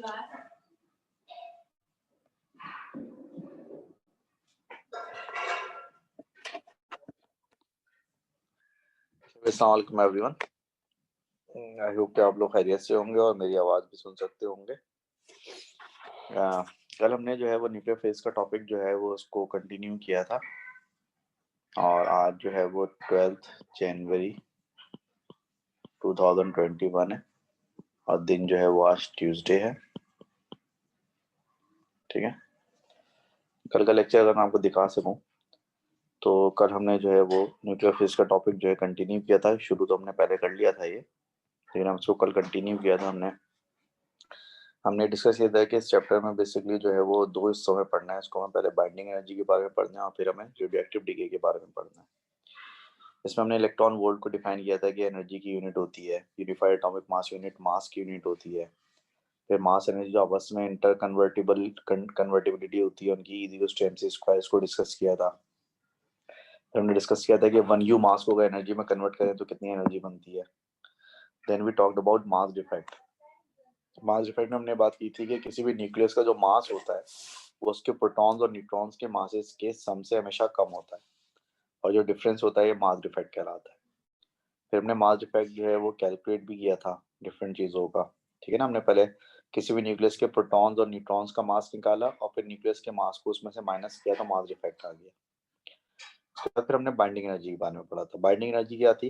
अस्सलाम everyone, I hope कि आप लोग खैरियत से होंगे और मेरी आवाज़ भी सुन सकते होंगे। कल हमने जो है वो न्यूक्लियर फेज का टॉपिक जो है वो उसको कंटिन्यू किया था और आज जो है वो 12 जनवरी 2021 है और दिन जो है वो आज ट्यूसडे है। ठीक है, कल का लेक्चर अगर मैं आपको दिखा सकूं तो कल हमने जो है वो न्यूक्लियर फेज का टॉपिक जो है कंटिन्यू किया था। शुरू तो हमने पहले कर लिया था ये, लेकिन हम उसको कल कंटिन्यू किया था। हमने डिस्कस किया था कि इस चैप्टर में बेसिकली जो है वो दो हिस्सों में पढ़ना है। इसको हमें पहले बाइंडिंग एनर्जी के बारे में पढ़ना है और फिर हमें रेडियोएक्टिव डिके के बारे में पढ़ना है। इसमें हमने इलेक्ट्रॉन वोल्ट को डिफाइन किया था कि एनर्जी की यूनिट होती है, unified atomic mass unit mass की यूनिट होती है। फिर मास एनर्जी जो आपस में इंटर कन्वर्टिबिलिटी होती है उनकी, is equals to mc square, इसको डिस्कस किया था। फिर हमने डिस्कस किया था कि 1u मास को अगर एनर्जी में कन्वर्ट करें तो कितनी एनर्जी बनती है। Then we talked about mass defect. Mass defect में हमने बात की थी कि किसी भी न्यूक्लियस का जो मास होता है वो उसके प्रोटॉन्स और न्यूट्रॉन्स के मासेस के सम से हमेशा कम होता है और जो डिफरेंस होता है ये मास डिफेक्ट कहलाता है। फिर हमने मास डिफेक्ट जो है वो कैलकुलेट भी किया था डिफरेंट चीज़ों का। ठीक है ना, हमने पहले किसी भी न्यूक्लियस के प्रोटॉन्स और न्यूट्रॉन्स का मास निकाला और फिर न्यूक्लियस के मास को उसमें से माइनस किया तो मास डिफेक्ट आ गया। उसके बाद फिर हमने बाइंडिंग एनर्जी के बारे में पढ़ा था। बाइंडिंग एनर्जी क्या थी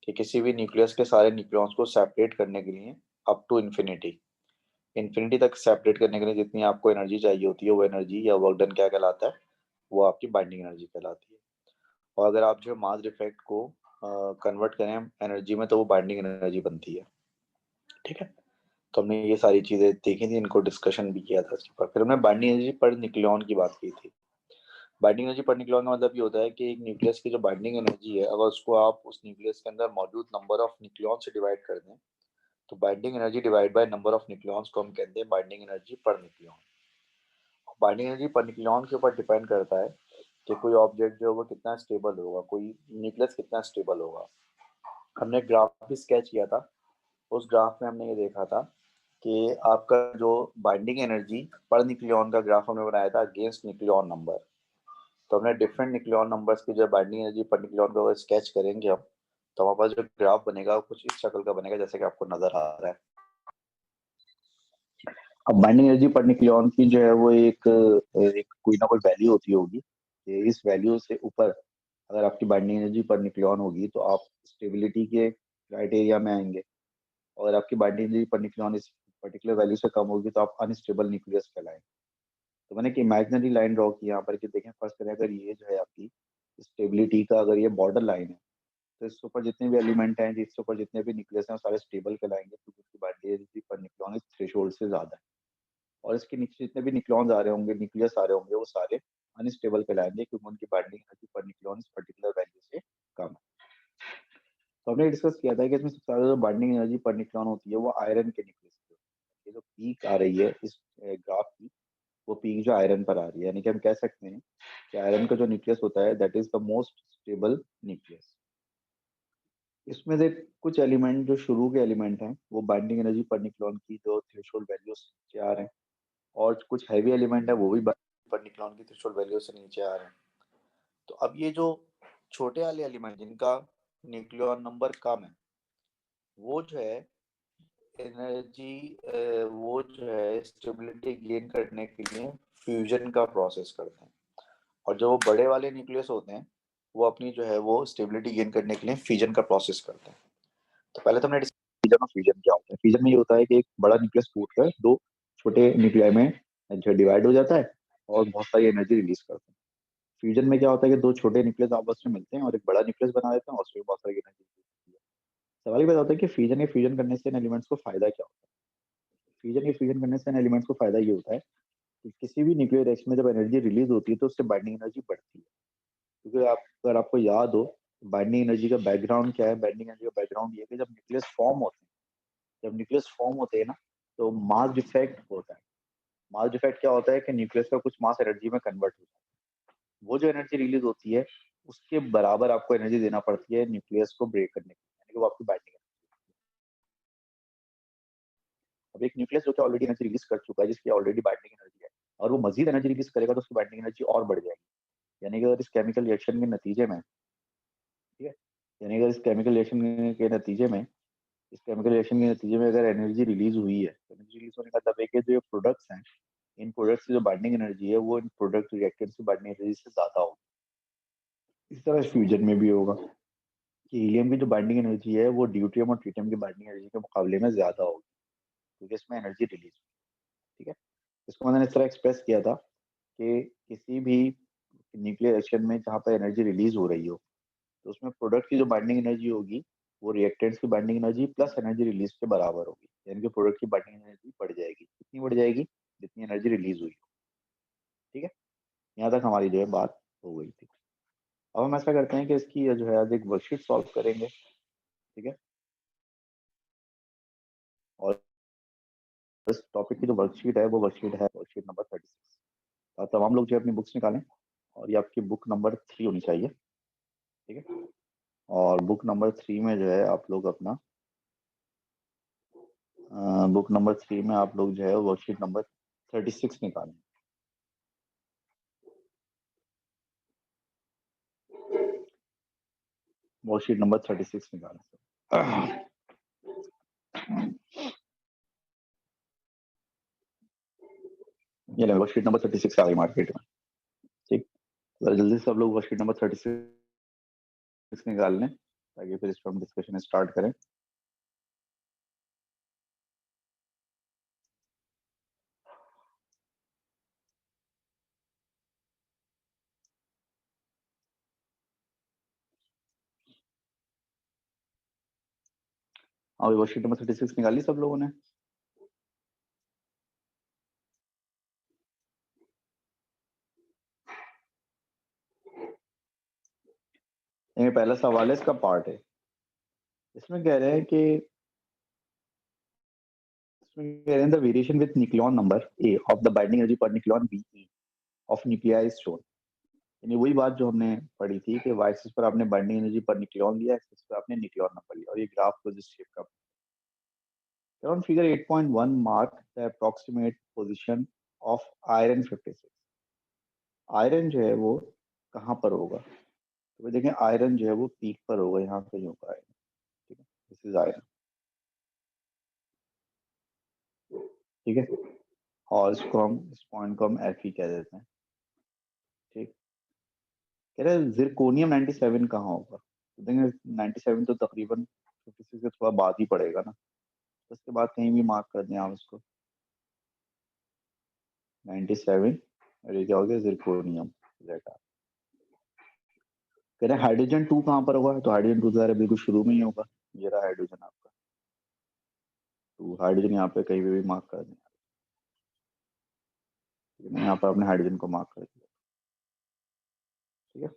कि किसी भी न्यूक्लियस के सारे न्यूक्लियॉन्स को सेपरेट करने के लिए अप टू इन्फिनिटी तक सेपरेट करने के लिए जितनी आपको एनर्जी चाहिए होती है वो एनर्जी या वर्क डन क्या कहलाता है, वो आपकी बाइंडिंग एनर्जी कहलाती है। और अगर आप जो मास डिफेक्ट को कन्वर्ट करें एनर्जी में तो वो बाइंडिंग एनर्जी बनती है। ठीक है, तो हमने ये सारी चीज़ें देखी थी, इनको डिस्कशन भी किया था इसके ऊपर। फिर हमने बाइंडिंग एनर्जी पर न्यूक्लियॉन की बात की थी। बाइंडिंग एनर्जी पर न्यूक्लियॉन का मतलब ये होता है कि एक न्यूक्लियस की जो बाइंडिंग एनर्जी है अगर उसको आप उस न्यूक्लियस के अंदर मौजूद नंबर ऑफ न्यूक्लियॉन से डिवाइड कर दें तो binding energy divide by number of nucleons को हम कहते हैं binding energy per nucleon. Binding energy per nucleon के ऊपर डिपेंड करता है कि कोई ऑब्जेक्ट जो है वो कितना स्टेबल होगा, कोई न्यूक्लियस कितना स्टेबल होगा। हमने ग्राफ भी स्केच किया था। उस ग्राफ में हमने ये देखा था कि आपका जो बाइंडिंग एनर्जी पर न्यूक्लियॉन का ग्राफ हमने बनाया था अगेंस्ट न्यूक्लियॉन नंबर। तो हमने डिफरेंट न्यूक्लियॉन नंबर्स की जो बाइंडिंग एनर्जी पर न्यूक्लियॉन का स्केच करेंगे हम, तो हमारे पास जो ग्राफ बनेगा वो कुछ इस शक्ल का बनेगा जैसे कि आपको नजर आ रहा है। अब बाइंडिंग एनर्जी पर न्यूक्लियॉन की जो है वो एक कोई ना कोई वैल्यू होती होगी कि इस वैल्यू से ऊपर अगर आपकी बाइंडिंग एनर्जी पर न्यूक्लियॉन होगी तो आप स्टेबिलिटी के क्राइटेरिया में आएंगे, और आपकी बाइंडिंग एनर्जी पर न्यूक्लियॉन इस पर्टिकुलर वैल्यू से कम होगी तो आप अनस्टेबल न्यूक्लियस कहलाएंगे। तो मैंने एक इमेजिनरी लाइन ड्रॉ की यहाँ पर कि देखें फर्स्ट करें अगर ये जो है आपकी स्टेबिलिटी का अगर ये बॉर्डर लाइन है तो इसके ऊपर जितने भी एलिमेंट हैं, इसके ऊपर जितने भी न्यूक्लियस हैं वो सारे स्टेबल कहलाएंगे क्योंकि उसकी बाइंडिंग एनर्जी पर न्यूक्लियॉन इस थ्रेशोल्ड से ज्यादा है। और इसके नीचे जितने भी न्यूक्लियॉन्स आ रहे होंगे, न्यूक्लियस आ रहे होंगे, वो सारे अनस्टेबल कहलाएंगे क्योंकि उनकी बाइंडिंग एनर्जी पर न्यूक्लियॉन इस पर्टिकुलर वैल्यू से कम है। तो हमने डिस्कस किया था कि इसमें सबसे ज्यादा जो बाइंडिंग एनर्जी पर न्यूक्लियॉन होती है वो आयरन के न्यूक्लियस की होती है। ये जो पीक आ रही है इस ग्राफ की, वो पीक जो आयरन पर आ रही है, यानी कि हम कह सकते हैं कि आयरन का जो न्यूक्लियस होता है that is the most stable nucleus. इसमें से कुछ एलिमेंट जो शुरू के एलिमेंट हैं वो बाइंडिंग एनर्जी पर न्यूक्लियॉन की जो थ्रेशोल्ड वैल्यू से नीचे आ रहे हैं, और कुछ हैवी एलिमेंट है वो भी पर न्यूक्लियॉन की थ्रेशोल्ड वैल्यू से नीचे आ रहे हैं। तो अब ये जो छोटे वाले एलिमेंट जिनका न्यूक्लियॉन नंबर कम है वो जो है एनर्जी वो जो है स्टेबिलिटी गेन करने के लिए फ्यूजन का प्रोसेस करते हैं, और जो वो बड़े वाले न्यूक्लियस होते हैं वो अपनी जो है वो स्टेबिलिटी गेन करने के लिए फ्यूजन का प्रोसेस करते हैं। तो पहले तो हमने फ्यूजन और फ्यूजन क्या होता है। फ्यूजन में ये होता है कि एक बड़ा न्यूक्लियस टूटकर दो छोटे न्यूक्लियाई में जो डिवाइड हो जाता है और बहुत सारी एनर्जी रिलीज करते हैं। फ्यूजन में क्या होता है कि दो छोटे न्यूक्लियस आपस में मिलते हैं और एक बड़ा न्यूक्लियस बना देते हैं और उसमें बहुत सारी एनर्जी होती है। सवाल ये पैदा होता है कि फ्यूजन या फ्यूजन करने से इन एलिमेंट्स को फायदा क्या होता है। फ्यूजन या फ्यूजन करने से इन एलिमेंट्स को फायदा ये होता है कि किसी भी न्यूक्लियर रिएक्शन में जब एनर्जी रिलीज होती है तो उससे बाइंडिंग एनर्जी बढ़ती है। क्योंकि आप अगर आपको याद हो बाइंडिंग एनर्जी का बैकग्राउंड क्या है, बाइंडिंग एनर्जी का बैकग्राउंड ये है कि जब न्यूक्लियस फॉर्म होते हैं, जब न्यूक्लियस फॉर्म होते हैं ना तो मास डिफेक्ट होता है। मास डिफेक्ट क्या होता है कि न्यूक्लियस का कुछ मास एनर्जी में कन्वर्ट होता है। वो जो एनर्जी रिलीज होती है उसके बराबर आपको एनर्जी देना पड़ती है न्यूक्लियस को ब्रेक करने के लिए, यानी कि वो आपकी बाइंडिंग। अब एक न्यूक्लियस जो कि ऑलरेडी एनर्जी रिलीज कर चुका है, जिसकी ऑलरेडी बाइंडिंग एनर्जी है, और वो मजीद एनर्जी रिलीज करेगा तो उसकी बाइंडिंग एनर्जी और बढ़ जाएगी। यानी कि अगर इस केमिकल रिएक्शन के नतीजे में, ठीक है, यानी अगर इस केमिकल रिएक्शन के नतीजे में, इस केमिकल रिएक्शन के नतीजे में अगर एनर्जी रिलीज हुई है, एनर्जी रिलीज होने का मतलब है कि जो प्रोडक्ट्स हैं, इन प्रोडक्ट्स की जो बाइंडिंग एनर्जी है वो इन प्रोडक्ट रिएक्टेंट्स की बाइंडिंग एनर्जी से ज्यादा होगी। इस तरह फ्यूजन में भी होगा कि हीलियम की जो बाइंडिंग एनर्जी है वो ड्यूटियम और ट्रिटियम की बाइंडिंग एनर्जी के मुकाबले में ज्यादा होगी, क्योंकि इसमें एनर्जी रिलीज, ठीक है। इसको मैंने इस तरह एक्सप्रेस किया था कि किसी भी न्यूक्लियर रिएक्शन में जहाँ पर एनर्जी रिलीज हो रही हो, तो उसमें प्रोडक्ट की जो बाइंडिंग एनर्जी होगी वो रिएक्टेंट्स की binding energy plus energy release के बराबर होगी, यानी कि प्रोडक्ट की बाइंडिंग एनर्जी बढ़ जाएगी। कितनी बढ़ जाएगी? जितनी एनर्जी रिलीज हुई हो, ठीक है। यहाँ तक हमारी जो है बात हो गई थी। अब हम ऐसा करते हैं कि इसकी जो है आज एक वर्कशीट सॉल्व करेंगे, ठीक है। और इस टॉपिक की जो वर्कशीट है वो वर्कशीट है वर्कशीट नंबर 36। तमाम लोग जो है अपनी बुक्स निकालें, और ये आपकी बुक नंबर 3 होनी चाहिए, ठीक है। और बुक नंबर 3 में जो है आप लोग अपना बुक नंबर 3 में आप लोग जो है वर्कशीट नंबर 36 निकालें। वर्कशीट नंबर 36 निकालें। ये ले वर्कशीट नंबर 36 आ गई मार्केट में, ठीक। तो जल्दी से सब लोग वर्कशीट नंबर 36 निकाल लें ताकि फिर इस पर हम डिस्कशन स्टार्ट करें। और वर्कशीट नंबर 36 निकाली सब लोगों ने? ये पहला सवाल है, इसका पार्ट है। इसमें कह रहे हैं कि the variation with nucleon number A of the binding energy per nucleon B of nuclei is shown. यानी वही बात जो हमने पढ़ी थी कि वाई एक्सिस पर आपने बाइंडिंग एनर्जी पर न्यूक्लियन लिया, एक्सिस पर आपने न्यूक्लियन नंबर लिया, और ये ग्राफ को जिस शेप का on figure 8.1 mark the approximate position of iron 56। Iron जो है वो कहाँ पर होगा? तो देखें आयरन जो है वो पीक पर होगा, यहाँ पे होगा आयरन, ठीक है। दिस इज आयरन, ठीक है। और इसको हम इस पॉइंट को हम एफ ई कह देते हैं, ठीक। कह रहे हैं जिरकोनियम 97 कहाँ होगा? तो देखेंगे 97 तो तकरीबन 56 से थोड़ा बाद ही पड़ेगा ना, तो उसके बाद कहीं भी मार्क कर दें आप इसको 97, और ये क्या हो गया? जिरकोनियम जेटा। कह रहे हैं हाइड्रोजन 2 कहाँ पर होगा? तो हाइड्रोजन 2 तो बिल्कुल शुरू में ही होगा, ये रहा हाइड्रोजन आपका 2। हाइड्रोजन यहाँ पे कहीं भी मार्क कर दें, यहाँ पर आपने हाइड्रोजन को मार्क कर दिया, ठीक है।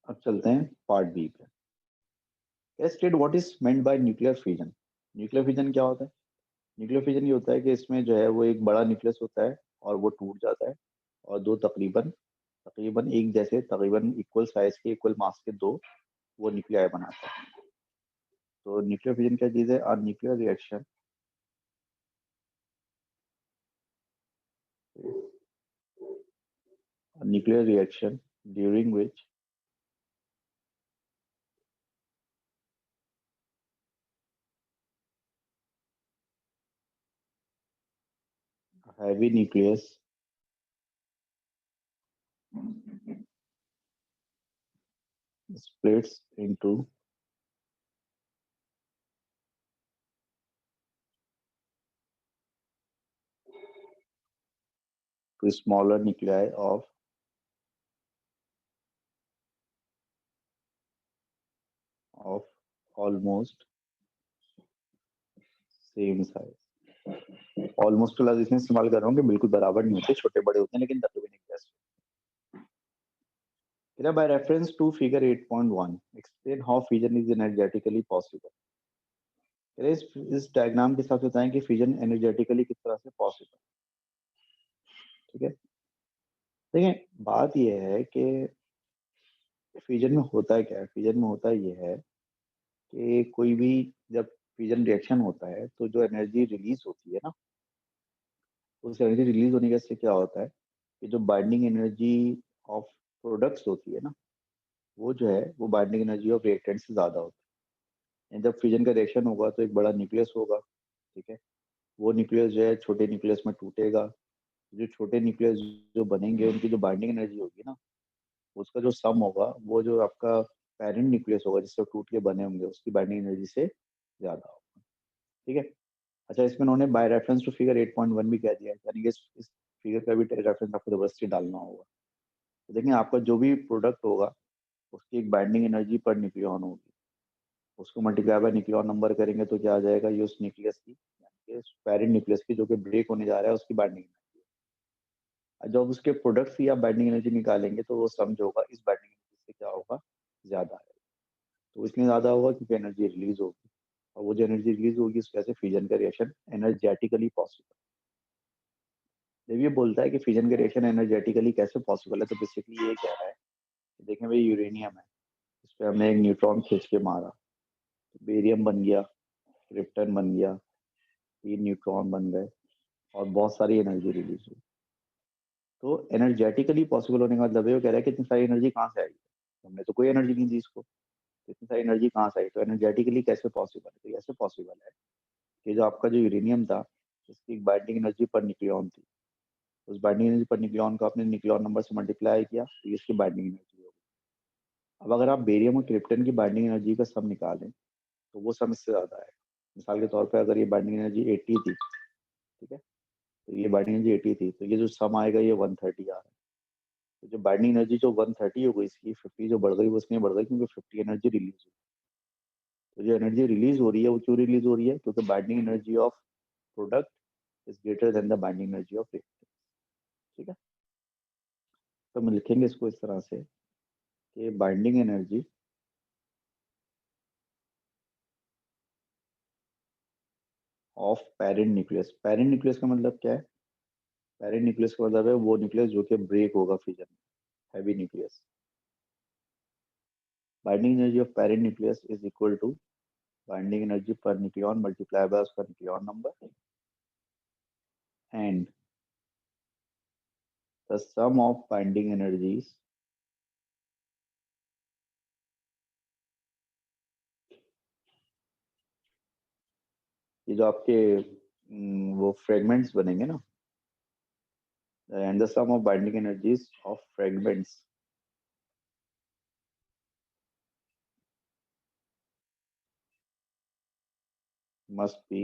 अब चलते हैं पार्ट बी पे। State what is meant by nuclear fission. Nuclear fission क्या होता है? न्यूक्लियर फिजन ये होता है कि इसमें जो है वो एक बड़ा न्यूक्लियस होता है और वो टूट जाता है, और दो तकरीबन तकरीबन एक जैसे तकरीबन इक्वल साइज के इक्वल मास के दो वो न्यूक्लियाई बनाता है। तो न्यूक्लियर फिजन क्या चीज़ है? और nuclear reaction nuclear reaction during which a heavy nucleus splits into smaller nuclei of almost same size। Almost वाला इसमें इस्तेमाल कर रहा हूँ कि बिल्कुल बराबर नहीं होते, छोटे बड़े होते हैं लेकिन तकरीबन एक जैसे। by reference to figure 8.1 explain how fission is energetically possible। इस डायग्राम के साथ बताएं कि फिजन एनर्जेटिकली किस तरह से पॉसिबल, ठीक है। देखिए, बात ये है कि फ्यूजन में होता क्या है? फ्यूजन में होता ये है कि कोई भी जब फ्यूजन रिएक्शन होता है तो जो एनर्जी रिलीज होती है ना, उस एनर्जी रिलीज होने से क्या होता है कि जो बाइंडिंग एनर्जी ऑफ प्रोडक्ट्स होती है ना, वो जो है वो बाइंडिंग एनर्जी ऑफ रिएक्टेंट से ज्यादा होती है। जब फ्यूजन का रिएक्शन होगा तो एक बड़ा न्यूक्लियस होगा, ठीक है। वो न्यूक्लियस जो है छोटे न्यूक्लियस में टूटेगा। जो छोटे न्यूक्लियस जो बनेंगे उनकी जो बाइंडिंग एनर्जी होगी ना, उसका जो सम होगा वो जो आपका पेरेंट न्यूक्लियस होगा जिससे टूट के बने होंगे उसकी बाइंडिंग एनर्जी से ज्यादा होगा, ठीक है। अच्छा, इसमें उन्होंने बाय रेफरेंस टू फिगर 8.1 भी कह दिया है, यानी कि इस फिगर का भी रेफरेंस आपको जबरदस्ती डालना होगा। तो देखिए, आपका जो भी प्रोडक्ट होगा उसकी एक बाइंडिंग एनर्जी पर न्यूक्लियन होगी। उसको मल्टीप्लाई बाय न्यूक्लियन नंबर करेंगे तो क्या आ जाएगा, ये उस न्यूक्लियस की यानी कि पेरेंट न्यूक्लियस की जो कि ब्रेक होने जा रहा है उसकी बाइंडिंग एनर्जी है। जब उसके प्रोडक्ट की आप बाइंडिंग एनर्जी निकालेंगे तो वो सम जो होगा इस बाइंडिंग एनर्जी से क्या होगा, ज्यादा है। तो इसलिए ज्यादा होगा क्योंकि एनर्जी रिलीज होगी, और वो जो एनर्जी रिलीज होगी उसकी वजह से फ्यूजन का रिएक्शन एनर्जेटिकली पॉसिबल। जब ये बोलता है कि फ्यूजन का रिएक्शन एनर्जेटिकली कैसे पॉसिबल है, तो बेसिकली ये कह रहा है कि देखें भाई, यूरेनियम है, इस पे हमने एक न्यूट्रॉन खींच के मारा, तो बेरियम बन गया, क्रिप्टन बन गया, 3 न्यूट्रॉन बन गए, और बहुत सारी एनर्जी रिलीज हुई। तो एनर्जेटिकली पॉसिबल होने का मतलब ये वो कह रहा है कि इतनी सारी एनर्जी कहाँ से आएगी, हमने तो कोई एनर्जी नहीं दी इसको, तो इतनी सारी एनर्जी कहाँ से आई, तो एनर्जेटिकली कैसे पॉसिबल है, तो ये ऐसे पॉसिबल है कि जो आपका जो यूरेनियम था इसकी बाइंडिंग एनर्जी पर न्यूक्लियन थी, उस बाइंडिंग एनर्जी पर न्यूक्लियन को आपने न्यूक्लियन नंबर से मल्टीप्लाई किया तो ये इसकी बाइंडिंग एनर्जी होगी। अब अगर आप बेरियम और क्रिप्टन की बाइंडिंग एनर्जी का सम निकालें तो वो सम इससे ज्यादा है। मिसाल के तौर पे अगर ये बाइंडिंग एनर्जी 80 थी, ठीक है, तो ये बाइंडिंग एनर्जी 80 थी, तो ये जो सम आएगा ये 130 आ रहा है। तो जो बाइंडिंग एनर्जी जो 130 हो गई, इसकी 50 जो बढ़ गई वो इसलिए बढ़ गई क्योंकि 50 एनर्जी रिलीज हुई। तो जो एनर्जी रिलीज हो रही है वो क्यों रिलीज हो रही है, क्योंकि binding energy of product is greater than the binding energy of reactant, ठीक है। तो हम लिखेंगे इसको इस तरह से कि binding energy of parent nucleus. Parent nucleus का मतलब क्या है? पेरेंट न्यूक्लियस का मतलब है वो न्यूक्लियस जो कि ब्रेक होगा फ्यूजन में, heavy nucleus. Binding energy of parent nucleus is equal to binding energy per nucleon multiply by उसका nucleon number and the sum of binding energies ये जो आपके वो फ्रेगमेंट्स बनेंगे ना, and the sum of binding energies of fragments must be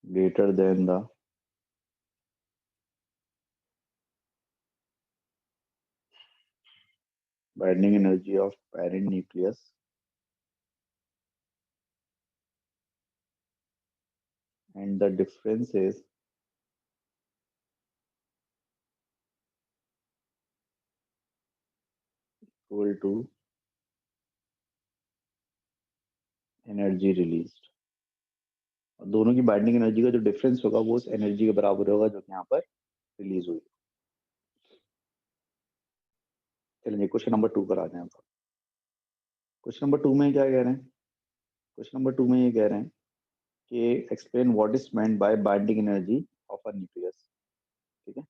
greater than the binding energy of parent nucleus, and the difference is equal to energy released। और दोनों की binding energy का जो डिफरेंस होगा वो उस एनर्जी के बराबर होगा जो कि यहाँ पर रिलीज हुई। चलिए क्वेश्चन नंबर 2 पर आ जाए। क्वेश्चन नंबर 2 में क्या कह रहे हैं? क्वेश्चन नंबर 2 में ये कह रहे हैं कि explain what is meant by binding energy of a nucleus, ठीक है।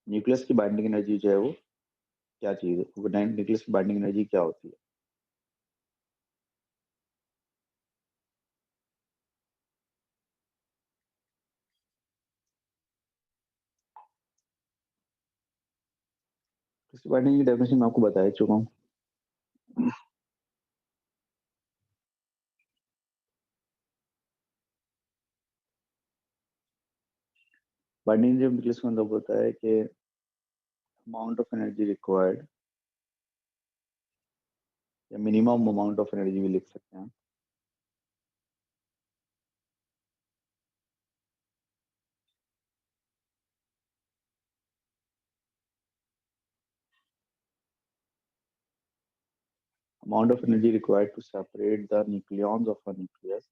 न्यूक्लियस की बाइंडिंग एनर्जी जो है वो क्या चीज है, न्यूक्लियस की बाइंडिंग एनर्जी क्या होती है? इसकी बाइंडिंग की डेफिनेशन मैं आपको बता चुका हूँ। बाइंडिंग एनर्जी न्यूक्लियस का मतलब होता है कि अमाउंट ऑफ एनर्जी रिक्वायर्ड, या मिनिमम अमाउंट ऑफ एनर्जी भी लिख सकते हैं। Amount of energy required to separate the nucleons of a nucleus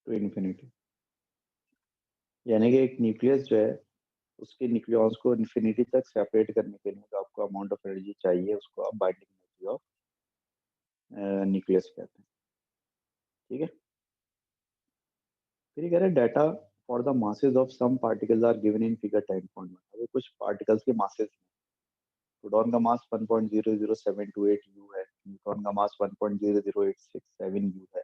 to infinity, यानी कि एक न्यूक्लियस जो है उसके न्यूक्लियॉन्स को इन्फिनिटी तक सेपरेट करने के लिए जो आपको अमाउंट ऑफ एनर्जी चाहिए उसको आप बाइंडिंग एनर्जी ऑफ न्यूक्लियस कहते हैं। ठीक है, फिर ये कह रहे हैं data for the masses of some particles are given in figure 10.1। अभी कुछ पार्टिकल्स के मासेस हैं। प्रोटॉन का मास 1.00728 यू है, न्यूट्रॉन का मास 1.00867 यू है,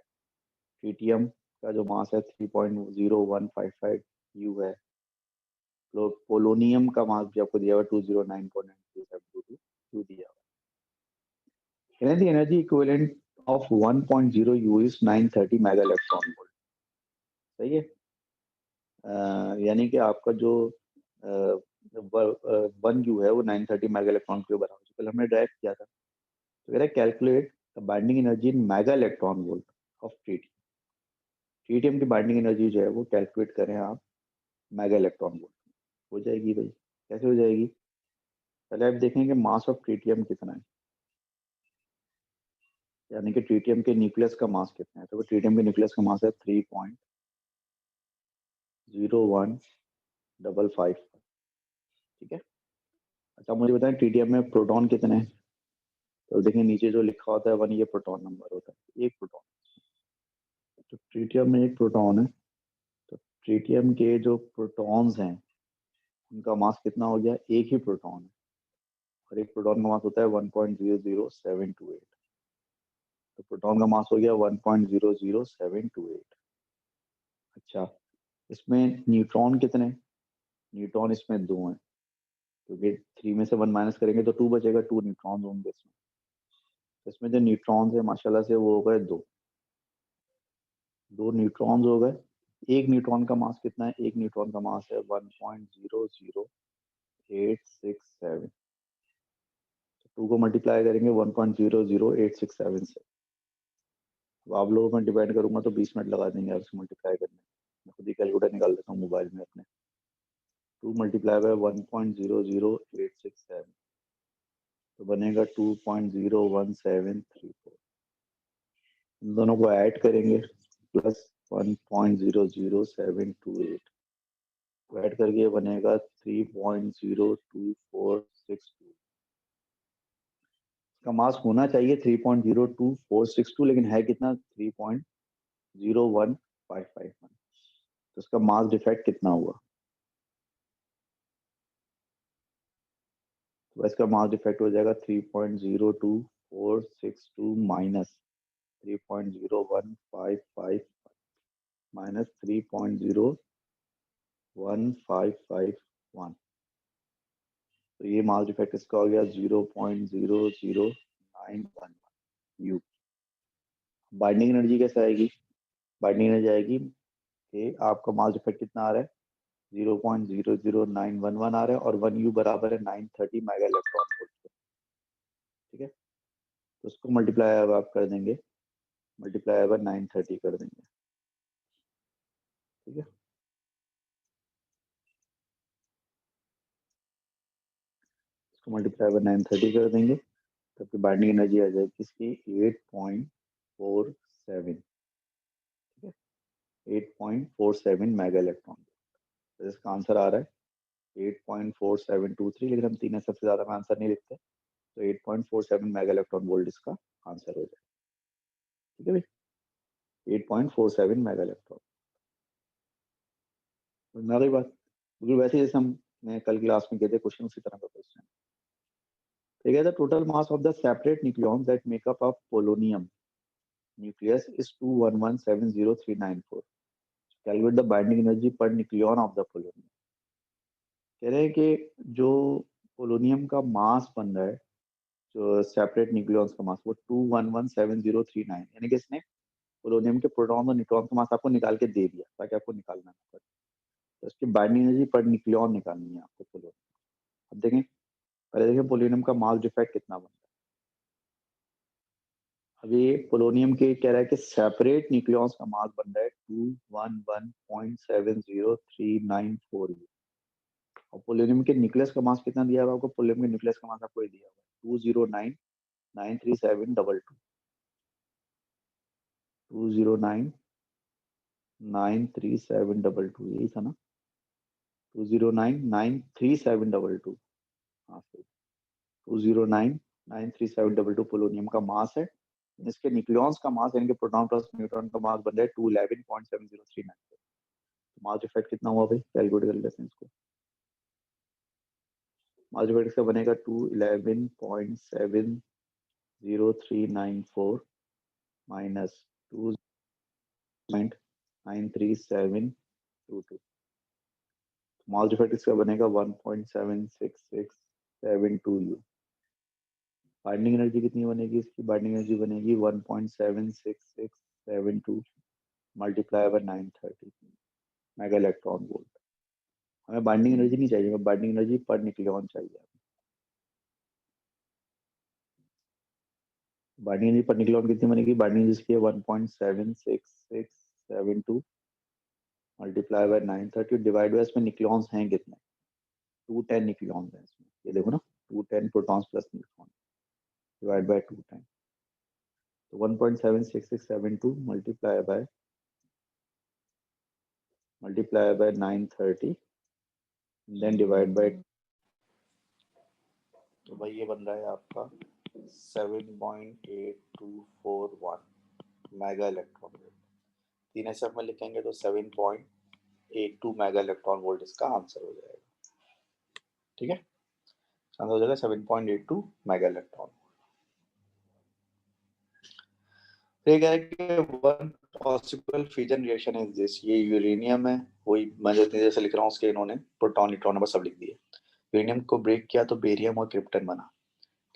ट्रिटियम का जो मास है 3.0155 यू है, पोलोनियम का मास भी आपको दिया हुआ 209.93722 यू दिया हुआ है। Energy equivalent of 1.0 you is 930 mega electron volt. सही है, यानी कि आपका जो 1 यू है वो 930 मेगा इलेक्ट्रॉन के बराबर है। कल हमने डायरेक्ट किया था, तो कह रहा है calculate the binding energy in mega electron volt of tritium. Tritium की बाइंडिंग एनर्जी जो है वो कैलकुलेट करें आप मेगा इलेक्ट्रॉन वोल्ट। हो जाएगी भाई, कैसे हो जाएगी? पहले आप देखेंगे मास ऑफ ट्रिटियम कितना है, यानी कि ट्रिटियम के न्यूक्लियस का मास कितना है। तो ट्रिटियम के न्यूक्लियस का मास है 3.0155। ठीक है, अच्छा मुझे बताएं ट्रिटियम में प्रोटॉन कितने हैं? तो देखिए नीचे जो लिखा होता है 1, ये प्रोटॉन नंबर होता है, एक प्रोटॉन। तो ट्रिटियम में एक प्रोटॉन है, तो ट्रिटियम के जो प्रोटॉन्स हैं उनका मास कितना हो गया? एक ही प्रोटॉन है, और एक प्रोटॉन का मास होता है 1.00728। तो प्रोटॉन का मास हो गया 1.00728। अच्छा, इसमें न्यूट्रॉन कितने? न्यूट्रॉन इसमें 2 हैं, क्योंकि 3 में से 1 माइनस करेंगे तो 2 बचेगा, 2 न्यूट्रॉन होंगे इसमें। तो इसमें जो न्यूट्रॉन है माशाल्लाह से वो हो गए 2 न्यूट्रॉन हो गए। एक न्यूट्रॉन का मास कितना है? एक न्यूट्रॉन का मास है 1.00867। तो 2 को मल्टीप्लाई करेंगे 1.00867 से। अब आप लोगों में डिवाइड करूंगा तो 20 मिनट लगा देंगे उसको मल्टीप्लाई करने में। मैं खुद ही कैलकुलेटर निकाल देता हूँ मोबाइल में अपने। 2 मल्टीप्लाई बाय 1.00867 तो बनेगा 2.01734। इन दोनों को ऐड करेंगे प्लस 1.00728 को ऐड करके बनेगा 3.02462। इसका मास होना चाहिए 3.02462, लेकिन है कितना? 3.01551। तो इसका मास डिफेक्ट कितना हुआ? तो इसका मास डिफेक्ट हो जाएगा 3.02462 माइनस 3.0155 माइनस 3.01551। तो ये मास डिफेक्ट इसका हो गया 0.00911 यू। बाइंडिंग एनर्जी कैसे आएगी? बाइंडिंग एनर्जी आएगी कि आपका मास डिफेक्ट कितना आ रहा है? 0.00911 आ रहा है, और 1 यू बराबर है 930 मेगा इलेक्ट्रॉन वोल्ट। ठीक है, तो उसको मल्टीप्लाई अब आप कर देंगे, मल्टीप्लाई अब 930 कर देंगे। ठीक है, इसको मल्टीप्लाई अब 930 कर देंगे, तब की बाइंडिंग एनर्जी आ जाएगी इसकी 8.47। ठीक है, 8.47 मेगा इलेक्ट्रॉन। तो इसका आंसर आ रहा है 8.4723, लेकिन हम 3 सबसे ज्यादा में आंसर नहीं लिखते, तो 8.47 मेगा इलेक्ट्रॉन वोल्ट इसका आंसर हो जाएगा। ठीक है भाई, 8.47 मेगा इलेक्ट्रॉन। समझ रही बात? बिल्कुल वैसे जैसे हमने कल क्लास में किए थे क्वेश्चन, उसी तरह का क्वेश्चन। ठीक है, the total mass of the separate nucleons that make up of polonium nucleus is 21170,394. Calculate the binding energy per nucleon of the polonium. कह रहे हैं कि जो पोलोनियम का मास बन रहा है, जो सेपरेट न्यूक्लियॉन्स का मास, वो 2117039, यानी कि इसने पोलोनियम के प्रोटॉन और न्यूट्रॉन का मास आपको निकाल के दे दिया ताकि आपको निकालना ना पड़े। तो इसकी बाइंडिंग एनर्जी पर न्यूक्लियॉन निकालनी है आपको पोलोनियम। अब देखें, पहले देखें पोलोनियम का मास डिफेक्ट कितना बनता है। अभी पोलोनियम के कह रहा है कि सेपरेट न्यूक्लियॉन्स का मास बन रहा है 211.70394 यू, और पोलोनियम के न्यूक्लियस का मास कितना दिया हुआ आपको? पोलोनियम के न्यूक्लियस का मास आपको ये दिया हुआ है 209,93722, 93722 यही था ना, 209,93722। हाँ सही, 209,93722 पोलोनियम का मास है। इसके न्यूक्लियॉन्स का मास यानी कि प्रोटॉन प्लस न्यूट्रॉन का मास बन रहा है 211.7039। तो मास इफेक्ट कितना हुआ भाई, कैलकुलेट कर लेते हैं इसको। मास इफेक्ट इसका बनेगा 211.70394 माइनस 2.93722। मास इफेक्ट इसका बनेगा 1.76672 U। बाइंडिंग एनर्जी कितनी बनेगी इसकी, बाइंडिंग एनर्जी बनेगी 1.76672 multiply by 930 mega electron volt. हमें बाइंडिंग एनर्जी नहीं चाहिए, हमें बाइंडिंग एनर्जी पर न्यूक्लियॉन चाहिए। बाइंडिंग एनर्जी पर न्यूक्लियॉन कितनी बनेगी, बाइंडिंग एनर्जी इसकी है 1.76672 मल्टीप्लाई बाय 930 डिवाइड बाय इसमें न्यूक्लियॉन्स हैं कितने, 210 न्यूक्लियॉन्स हैं इसमें, ये देखो ना 210 protons plus neutron divide by 210। तो 1.76672 multiply by 930 then divide by, तो भाई ये बन रहा है आपका 7.8241 मेगा इलेक्ट्रॉन वोल्ट। तीन ऐसे में लिखेंगे तो 7.82 मेगा इलेक्ट्रॉन वोल्ट इसका आंसर हो जाएगा। ठीक है, आंसर हो जाएगा 7.82 मेगा इलेक्ट्रॉन। ठीक है कि one possible fusion reaction is this, ये यूरेनियम है, वही मैं जैसे लिख रहा हूँ उसके इन्होंने प्रोटॉन न्यूट्रॉन नंबर सब लिख दिए। यूरेनियम को ब्रेक किया तो बेरियम और क्रिप्टन बना।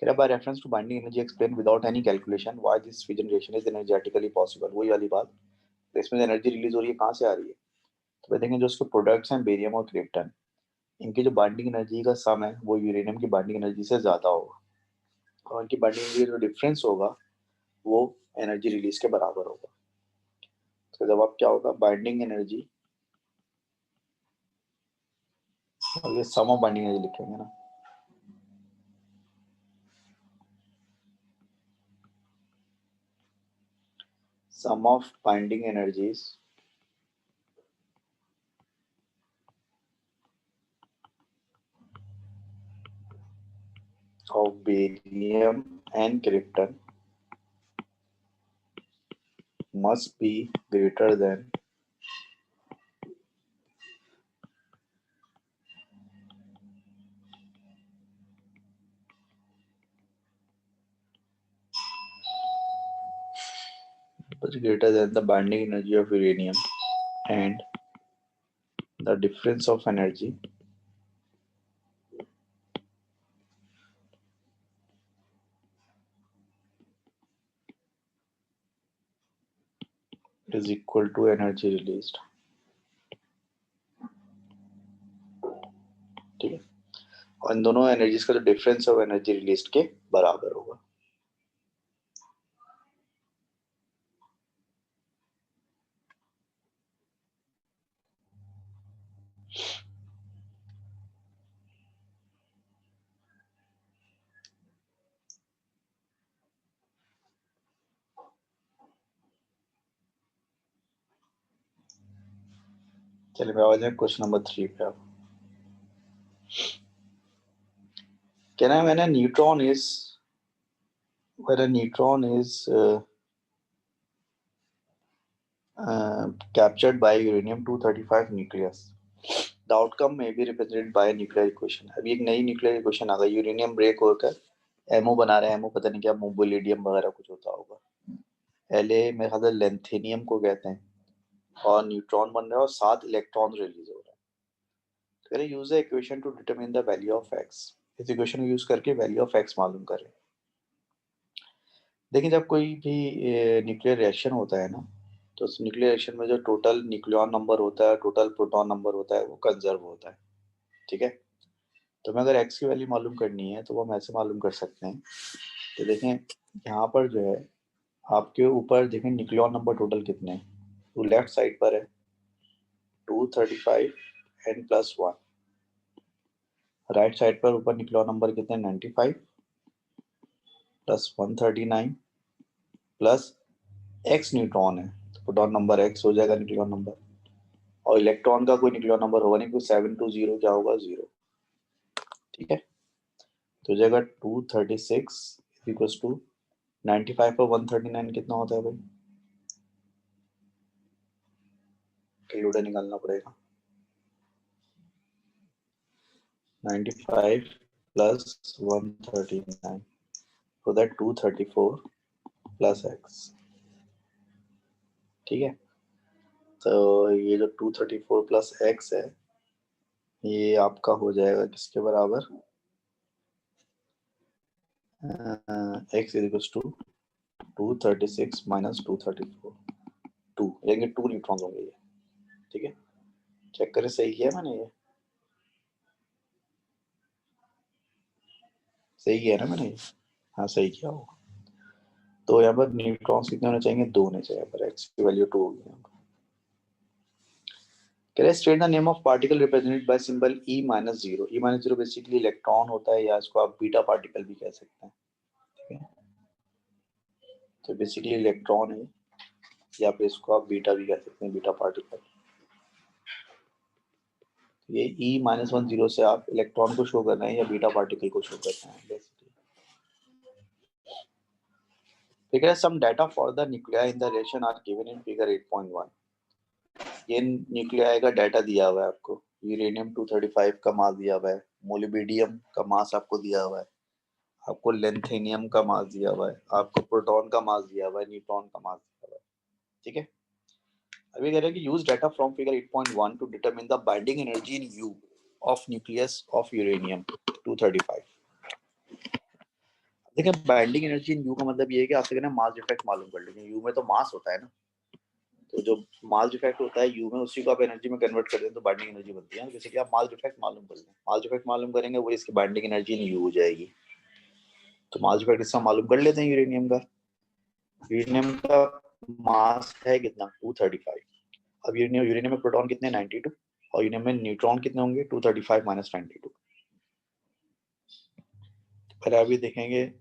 कह रहा by reference to binding energy explain without any calculation why this fusion reaction is energetically possible. वही वाली बात, तो इसमें एनर्जी रिलीज हो रही है कहाँ से आ रही है, तो देखेंगे जो उसके प्रोडक्ट्स हैं बेरियम और क्रिप्टन, इनकी जो बाइंडिंग एनर्जी का सम है वो यूरेनियम की बाइंडिंग एनर्जी से ज्यादा होगा, और इनकी बाइंडिंग एनर्जी जो डिफरेंस होगा वो एनर्जी रिलीज के बराबर होगा। तो जवाब क्या होगा, बाइंडिंग एनर्जी, और ये सम ऑफ बाइंडिंग एनर्जी लिखेंगे ना, sum of binding energies of barium and krypton must be greater than the binding energy of uranium, and the difference of energy is equal to energy released। ठीक है, और इन दोनों energies का जो difference है वो एनर्जी रिलीज के बराबर होगा। चलिए मैं आ जाए क्वेश्चन नंबर 3 पे। आप कहना है when a neutron is captured by uranium 235 nucleus, the outcome may be represented by a nuclear equation। अभी एक नई न्यूक्लियर इक्वेशन आ गई, यूरेनियम ब्रेक होकर एमओ बना रहे हैं, एमओ पता नहीं क्या मोबिलिडियम वगैरह कुछ होता होगा, एलए मेरे ख्याल से लेंथेनियम को कहते हैं, और न्यूट्रॉन बन रहा है और 7 इलेक्ट्रॉन रिलीज हो रहा है। कह रहे use the equation two determine the value of x, इस इक्वेशन को यूज करके वैल्यू ऑफ एक्स मालूम करें। देखिए जब कोई भी न्यूक्लियर रिएक्शन होता है ना, तो उस न्यूक्लियर रिएक्शन में जो टोटल न्यूक्लियॉन नंबर होता है, टोटल प्रोटॉन नंबर होता है, वो कंजर्व होता है। ठीक है, तो हमें अगर एक्स की वैल्यू मालूम करनी है तो वो हम ऐसे मालूम कर सकते हैं। तो देखें यहाँ पर जो है आपके ऊपर देखें न्यूक्लियॉन नंबर टोटल कितने हैं, तो लेफ्ट साइड पर है 235 n प्लस 1, राइट साइड पर ऊपर न्यूक्लियॉन नंबर कितने 95 प्लस 139 प्लस एक्स न्यूट्रॉन है, तो प्रोटॉन नंबर x हो जाएगा न्यूक्लियन नंबर, और इलेक्ट्रॉन का कोई न्यूक्लियन नंबर होगा नहीं, कोई 720 क्या होगा 0। ठीक है, तो हो जाएगा 236 इक्वल्स टू 95 और 139 कितना होता है भाई, कैलकुलेटर निकालना पड़ेगा। 95 plus 139, so that 234 plus x। ठीक है, तो ये जो 234 प्लस x है ये आपका हो जाएगा किसके बराबर, x इक्वल्स टू 236 माइनस 234, 2 यानी 2 न्यूट्रॉन्स होंगे ये। ठीक है, चेक करें सही किया मैंने, ये सही किया ना मैंने ये? हाँ सही किया होगा। तो यहाँ पर न्यूट्रॉन्स कितने होने चाहिए, 2 होने चाहिए। यहाँ पर x की वैल्यू 2 होगी। Can I state the name of particle represented by symbol E minus 0? E minus 0 basically electron होता है, या इसको आप बीटा पार्टिकल भी कह सकते हैं। ठीक है, तो बेसिकली इलेक्ट्रॉन है, या फिर इसको आप बीटा भी कह सकते हैं, बीटा पार्टिकल। ये E माइनस 1 0 से आप इलेक्ट्रॉन को शो कर रहे हैं या बीटा पार्टिकल को शो कर रहे हैं basically. Figure some data for the nuclei in the reaction are given in figure 8.1. ये न्यूक्लियाई का डाटा दिया हुआ है आपको। यूरेनियम 235 का मास दिया हुआ है, मोलिब्डेनियम का मास आपको दिया हुआ है, आपको लेंथेनियम का मास दिया हुआ है, आपको प्रोटॉन का मास दिया हुआ है, न्यूट्रॉन का मास दिया हुआ है। ठीक है, अभी कह रहे हैं कि use data from figure 8.1 to determine the binding energy in U of nucleus of uranium 235। देखिए बाइंडिंग एनर्जी इन यू का मतलब ये है कि आपसे कहना मास डिफेक्ट मालूम कर लीजिए। यू में तो मास होता है ना, तो जो मास डिफेक्ट होता है यू में, उसी को आप एनर्जी में कन्वर्ट कर दें तो बाइंडिंग एनर्जी बनती है। जैसे कि आप मास डिफेक्ट मालूम कर लें, मास डिफेक्ट मालूम करेंगे वो इसकी बाइंडिंग एनर्जी इन यू हो जाएगी। तो मास डिफेक्ट इसका मालूम कर लेते हैं यूरेनियम का। यूरेनियम का मास है कितना, 235। अब यूरेनियम में प्रोटॉन कितने, 92, और यूरेनियम में न्यूट्रॉन कितने होंगे, 235 माइनस 92। फिर अभी देखेंगे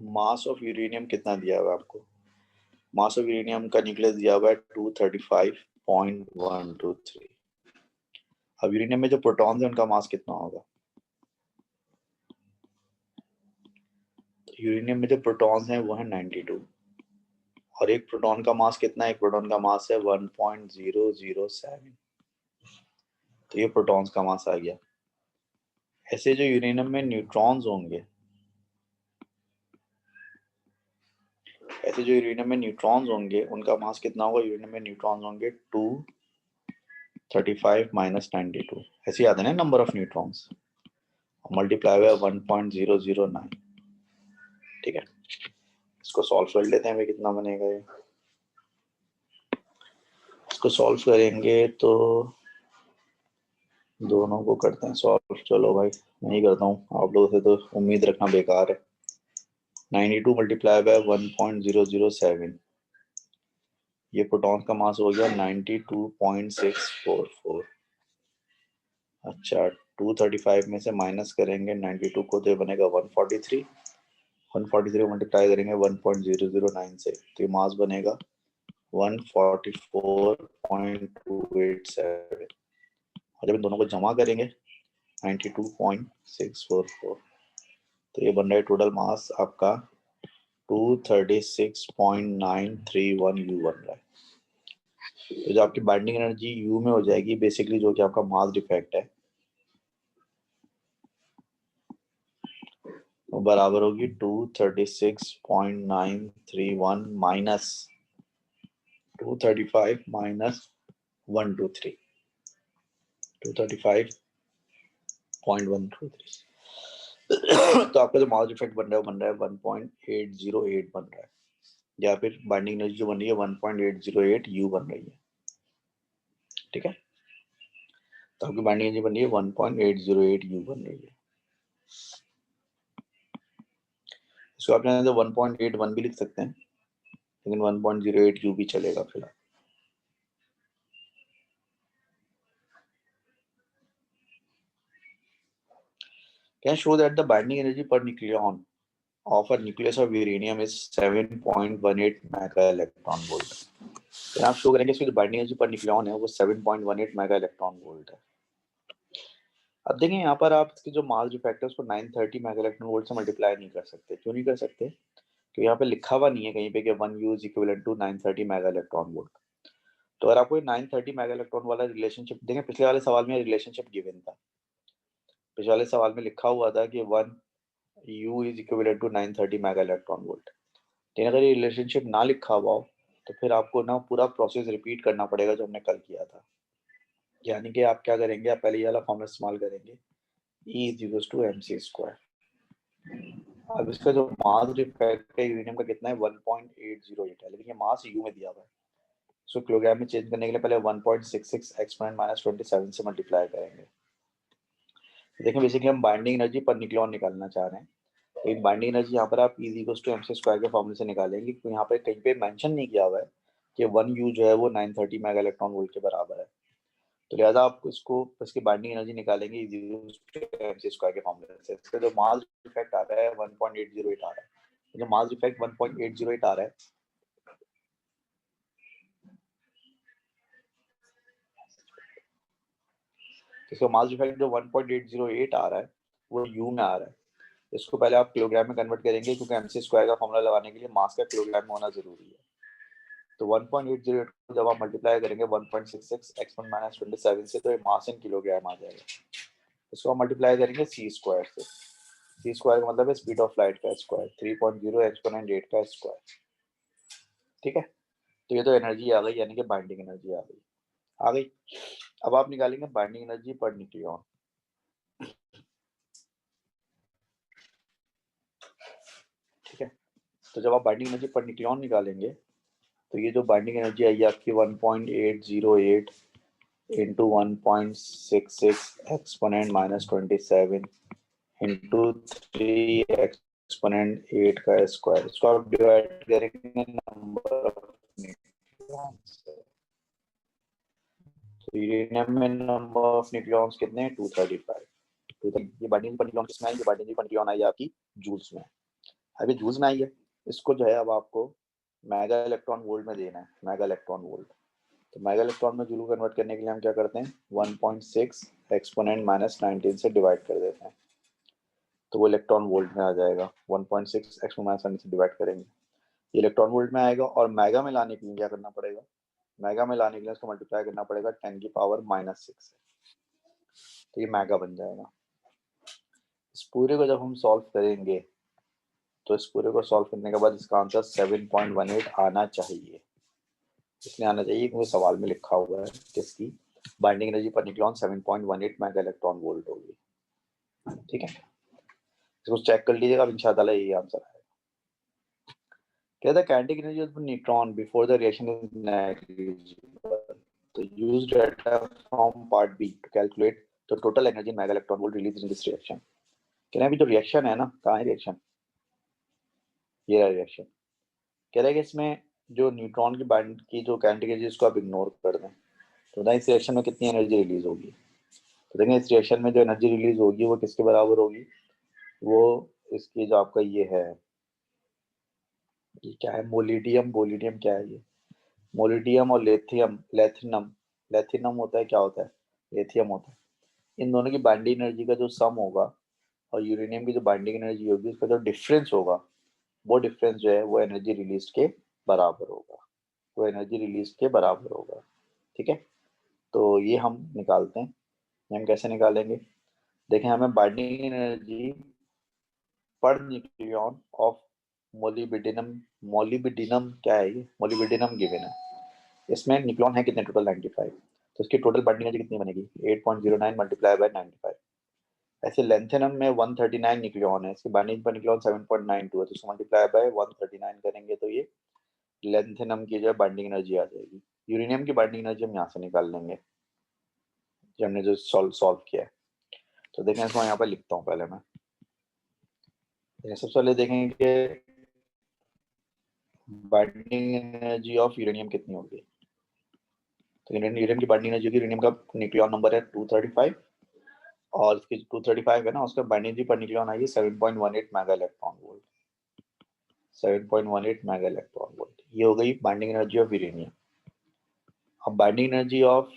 मास ऑफ यूरेनियम कितना दिया हुआ है आपको। मास ऑफ यूरेनियम का न्यूक्लियस दिया हुआ है 235.123। अब यूरेनियम में जो प्रोटॉन्स है उनका मास कितना होगा, तो यूरेनियम में जो प्रोटॉन्स हैं वो है 92, और एक प्रोटॉन का मास कितना है, एक प्रोटॉन का मास है 1.007। तो ये प्रोटॉन्स का मास आ गया। ऐसे जो यूरेनियम में न्यूट्रॉन्स होंगे, ऐसे जो यूरेनियम में न्यूट्रॉन्स होंगे उनका मास कितना होगा, यूरेनियम में न्यूट्रॉन्स होंगे 235 माइनस 92। ऐसे याद है ना number of neutrons, multiply by 1.009। ठीक है, इसको सॉल्व कर लेते हैं भाई, कितना बनेगा ये। इसको सॉल्व करेंगे तो दोनों को करते हैं सॉल्व। चलो भाई नहीं करता हूँ, आप लोगों से तो उम्मीद रखना बेकार है। 92 मल्टीप्लाई बाय 1.007, ये प्रोटॉन का मास हो गया 92.644। अच्छा 235 में से माइनस करेंगे 92 को, तो ये बनेगा 143। 143 मल्टीप्लाई करेंगे 1.009 से, तो ये मास बनेगा 144.287। और जब इन दोनों को जमा करेंगे 92.644, तो ये बन रहा है टोटल मास आपका 236.931 यू बन रहा है। तो जो आपकी बाइंडिंग एनर्जी यू में हो जाएगी बेसिकली, जो कि आपका मास डिफेक्ट है, वो बराबर होगी 236.931 माइनस 235 माइनस 123, 235.123। तो आपका जो मास डिफेक्ट बन रहा है वो बन रहा है 1.808 बन रहा है, या फिर बाइंडिंग एनर्जी जो बन रही है 1.808 यू बन रही है। ठीक है, तो आपकी बाइंडिंग एनर्जी बन रही है 1.808 यू बन रही है। इसको आप चाहें तो 1.81 भी लिख सकते हैं, लेकिन 1.08 यू भी चलेगा फिलहाल। Can show that the binding energy per nucleon of a nucleus of uranium is 7.18 mega electron volt. फिर आप शो करेंगे इसकी जो बाइंडिंग एनर्जी पर न्यूक्लियन है वो 7.18 मेगा इलेक्ट्रॉन वोल्ट है। अब देखें यहाँ पर आप इसकी जो मास डिफेक्ट है उसको 930 मेगा इलेक्ट्रॉन वोल्ट से मल्टीप्लाई नहीं कर सकते। क्यों नहीं कर सकते? क्योंकि यहाँ पे लिखा हुआ नहीं है कहीं पे कि 1 U is equivalent to 930 mega electron volt. तो अगर आपको 930 मेगा इलेक्ट्रॉन वाला रिलेशनशिप देखें, पिछले वाले सवाल में रिलेशनशिप गिवन था। पिछले वाले सवाल में लिखा हुआ था कि 1 U is equivalent to 930 mega electron volt. लेकिन अगर ये रिलेशनशिप ना लिखा हुआ हो तो फिर आपको ना पूरा प्रोसेस रिपीट करना पड़ेगा जो हमने कल किया था। यानी कि आप क्या करेंगे, आप पहले ये वाला फॉर्मूला इस्तेमाल करेंगे, E is equals to mc square. अब इसका जो मास डिफेक्ट है यूरेनियम का कितना है 1.808 है, लेकिन ये मास यू में दिया हुआ है। इसको किलोग्राम में चेंज करने के लिए पहले 1.66 एक्सपोनेंट माइनस 27 से मल्टीप्लाई करेंगे। देखें बेसिकली हम बाइंडिंग एनर्जी पर न्यूक्लियन निकालना चाह रहे हैं। तो एक बाइंडिंग एनर्जी यहाँ पर आप E equals to mc square के फॉर्मूले से निकालेंगे। तो यहाँ पे कहीं पे मेंशन नहीं किया हुआ है कि 1 U जो है वो 930 मेगा इलेक्ट्रॉन वोल्ट के बराबर है। तो लिहाजा आप इसको इसकी बाइंडिंग एनर्जी निकालेंगे mc स्क्वायर के फॉर्मूले से। इसका जो मास इफेक्ट आ रहा है 1.808 आ रहा है। जो मास इफेक्ट 1.808 आ रहा है, इसका मास इफेक्ट जो 1.808 आ रहा है वो यू में आ रहा है। इसको पहले आप किलोग्राम में कन्वर्ट करेंगे क्योंकि mc स्क्वायर का फॉर्मूला लगाने के लिए मास का किलोग्राम में होना जरूरी है। तो 1.808 को जब आप मल्टीप्लाई करेंगे 1.66 एक्सपोनेंट माइनस 27 से, तो ये मास इन किलोग्राम आ जाएगा। इसको हम मल्टीप्लाई करेंगे c स्क्वायर से। c स्क्वायर का मतलब है स्पीड ऑफ लाइट का स्क्वायर, 3.0 एक्सपोनेंट 8 का स्क्वायर। ठीक है, तो ये तो एनर्जी आ गई, यानी कि बाइंडिंग एनर्जी आ गई। अब आप निकालेंगे बाइंडिंग एनर्जी पर न्यूक्लियन। ठीक है, तो जब आप बाइंडिंग एनर्जी पर न्यूक्लियन निकालेंगे तो ये जो बाइंडिंग एनर्जी आई आपकी 1.808 into 1.66 exponent minus 27 into 3 exponent 8 का स्क्वायर। इसको आप डिवाइड करेंगे नंबर ऑफ न्यूक्लियॉन्स से। तो यूरेनियम में नंबर ऑफ न्यूक्लियॉन्स कितने हैं 235। ये बाइंडिंग पर न्यूक्लियॉन किसमें आई? ये बाइंडिंग पर न्यूक्लियॉन आई आपकी जूल्स में। अभी जूल्स में आई है, इसको जो है अब आपको मेगा इलेक्ट्रॉन वोल्ट में देना है, मेगा इलेक्ट्रॉन वोल्ट। तो मेगा इलेक्ट्रॉन में जूल कन्वर्ट करने के लिए हम क्या करते हैं 1.6 एक्सपोनेंट माइनस 19 से डिवाइड कर देते हैं, तो वो इलेक्ट्रॉन वोल्ट में आ जाएगा। 1.6 एक्सपोनेंट माइनस 19 से डिवाइड करेंगे, ये इलेक्ट्रॉन वोल्ट में आएगा। और मेगा में लाने के लिए क्या करना पड़ेगा? मेगा में लाने के लिए इसको मल्टीप्लाई करना पड़ेगा 10 की पावर माइनस 6 से, तो ये मेगा बन जाएगा। इस पूरे को जब हम सॉल्व करेंगे तो इस पूरे को सॉल्व करने के बाद इसका आंसर 7.18 आना चाहिए। इसलिए आना चाहिए क्योंकि सवाल में लिखा हुआ है कि इसकी binding energy per nucleon 7.18 mega electron volt होगी। ठीक है, इसको चेक कर लीजिएगा, इंशाल्लाह यही आंसर आएगा। कहता है kinetic energy of neutron before the reaction is negligible, तो use data from part B to calculate the total energy mega electron volt release in this reaction. कहना है अभी जो रिएक्शन है ना, कहाँ है रिएक्शन? ये रहा रिएक्शन। कह रहा है कि इसमें जो न्यूट्रॉन की बाइंड की जो काइनेटिक एनर्जी इसको आप इग्नोर कर दें, तो ना इस रिएक्शन में कितनी एनर्जी रिलीज होगी? तो देखें इस रिएक्शन में जो एनर्जी रिलीज होगी वो किसके बराबर होगी? वो इसकी जो आपका ये है, ये क्या है, मोलिडियम, बोलिडियम क्या है ये, मोलिडियम और लेथियम, लेथिनम, लेथिनम होता है, क्या होता है? लेथियम होता है। इन दोनों की बाइंडिंग एनर्जी का जो सम होगा और यूरेनियम की जो बाइंडिंग एनर्जी होगी उसका जो डिफरेंस होगा, वो डिफरेंस जो है वो एनर्जी रिलीज के बराबर होगा, वो एनर्जी रिलीज के बराबर होगा। ठीक है, तो ये हम निकालते हैं। हम कैसे निकालेंगे? देखें, हमें binding energy per nucleon of molybdenum, molybdenum क्या है ये, मोलिबिडिनम गिवन है। इसमें न्यूक्लियन है कितने? टोटल 95। तो इसकी टोटल बाइंडिंग एनर्जी कितनी बनेगी? 8.09 मल्टीप्लाई बाय 95। ऐसे लेंथेनम में 139 न्यूक्लियन है, इसकी बाइंडिंग पर न्यूक्लियन 7.92 है, तो इसको मल्टीप्लाई बाय 139 करेंगे तो ये लेंथेनम की जो है बाइंडिंग एनर्जी आ जाएगी। यूरेनियम की बाइंडिंग एनर्जी हम यहाँ से निकाल लेंगे जो हमने जो सॉल्व किया है। तो देखें, इसको यहाँ पर लिखता हूँ पहले मैं। सबसे पहले देखेंगे बाइंडिंग एनर्जी ऑफ यूरेनियम कितनी होगी। तो यूरेनियम की बाइंडिंग एनर्जी, यूरेनियम का न्यूक्लियन नंबर है 235 और इसकी 235 है ना, उसका बाइंडिंग एनर्जी पर न्यूक्लियन आई है 7.18 mega electron volt. 7.18 mega electron volt, ये हो गई बाइंडिंग एनर्जी ऑफ यूरेनियम। अब बाइंडिंग एनर्जी ऑफ